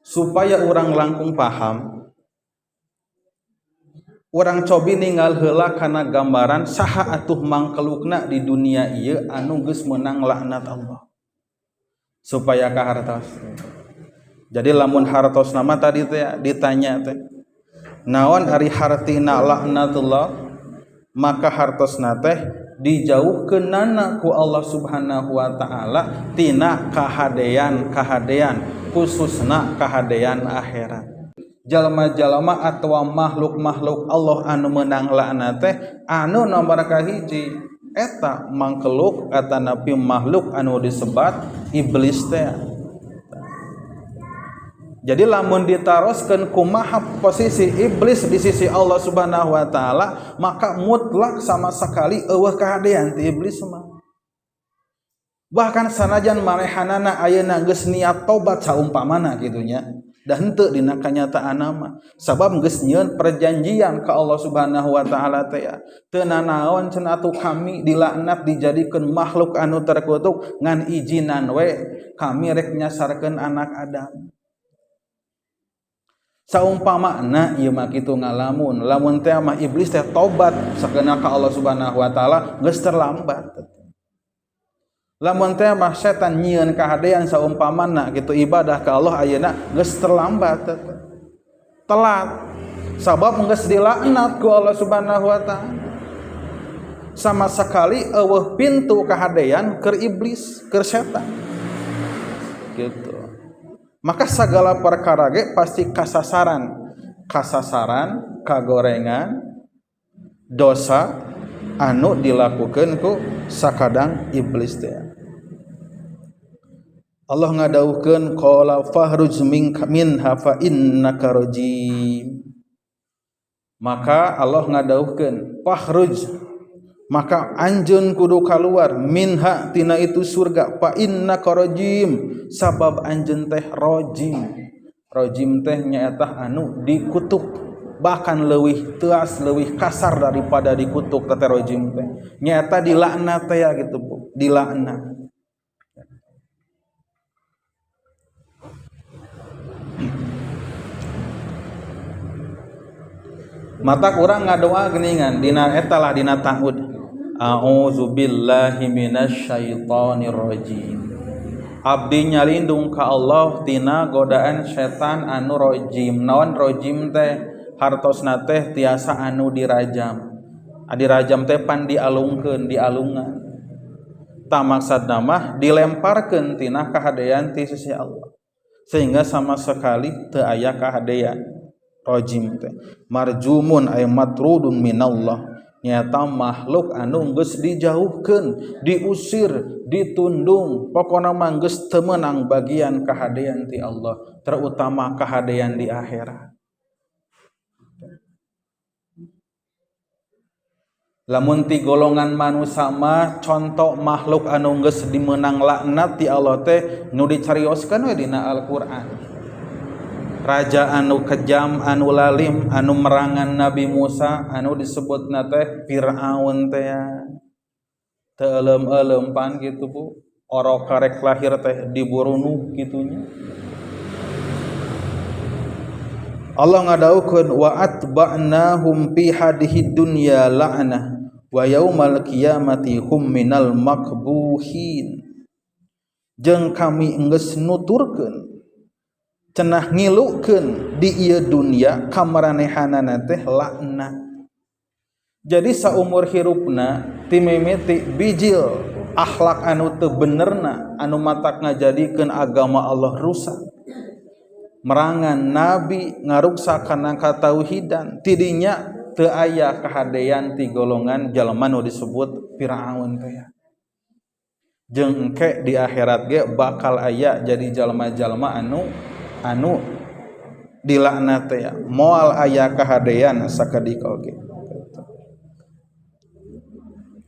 supaya orang langkung paham, orang cobi ninggal heula kana gambaran saha atuh mangkelukna di dunia ieu anu geus meunang laknat Allah supaya kahartos. Jadi lamun hartos nama tadi teh ditanya teh naon ari hartina laknatullah, maka hartosna teh dijauhkeunana ku Allah Subhanahu wa taala tina kahadean khususna kahadean akhirat. Jalma-jalma atawa makhluk-makhluk Allah anu meunang laknat teh anu nomor kahiji eta mangkeluk atanapi makhluk anu disebat iblis teh. Jadi lamun ditaroskeun kumaha posisi iblis di sisi Allah Subhanahu wa taala, maka mutlak sama sekali eueuh kahadean ti iblis mah. Bahkan sanajan manehanana ayeuna geus niat tobat saumpamana kitu nya, da henteu dina kanyataanna mah. Sabab geus nyieun perjanjian ka Allah Subhanahu wa taala teh teu nanaon cenah atuh kami dilaknat dijadikeun makhluk anu terkutuk ngan ijinan we kami rek nyasarkeun anak Adam. Saumpamana ieu mah kitu ngalamun lamun teh mah iblis teh tobat sakeuna ka Allah Subhanahu wa taala geus terlambat. Lamun teh mah setan nyieun kahadean saumpamana kitu ibadah ka Allah ayeuna geus terlambat telat sabab geus dilaknat ku Allah Subhanahu wa taala. Sama sekali eueuh pintu kahadean keur iblis keur setan gitu. Maka segala perkara ge pasti kasasaran, kagorengan, dosa anu dilakukeun ku sakadang iblis teh. Allah ngadawukeun qala fahruj minha fa innaka rajim. Maka Allah ngadawukeun fahruj, maka anjeun kudu kaluar minha tina itu surga fa innaka rajim, sabab anjeun teh rajim teh nyaeta anu dikutuk, bahkan leuwih teuas leuwih kasar daripada dikutuk teh rajim teh nyaeta dilaknat teh gitu Bu, dilaknat. Mata urang ngadoa geuningan dina eta lah dina ta'ud a'udzubillahi minasyaitonir rajim. Abdi nyalindung ka Allah tina godaan setan anu rajim. Naon rajim teh? Hartosna teh tiasa anu dirajam. Dirajam teh pan dialungkeun, dialungan. Ta maksudna mah dilemparkeun tina kahadean ti sisi Allah. Sehingga sama sekali teu aya kahadean. Rajim teh marjumun ay matrudun minallah, nyata makhluk anu geus dijauhkeun, diusir, ditundung, pokona mah geus teu meunang bagian kahadean ti Allah, terutama kahadean di akhirat. Lamun ti golongan manusia mah contoh makhluk anu geus dimeunang laknat ti Allah teh nu dicarioskeun we dina Al-Qur'an. Raja anu kejam, anu lalim, anu merangan Nabi Musa, anu disebutna teh Firaun teh teu euleum-euleum pan kitu Bu, orok karek lahir teh diburunuh kitunya. Allah ngadaukeun wa atba'nahum fi hadhihi dunya la'nah wa yaumal qiyamati hum minal makbuhin. Jeung kami geus nuturkeun cenah ngilukeun di ieu dunya kamaranehanana teh laknat. Jadi saumur hirupna ti mimiti bijil akhlak anu teu benerna anu matak ngajadikeun agama Allah rusak, merangan nabi, ngaruksa kana katauhidan, tidinya teu aya kahadean ti golongan jalma nu disebut Firaun teh. Jeung engke di akhirat ge bakal aya jadi jalma-jalma anu dilaknat teh moal aya kahadean sakadika oge.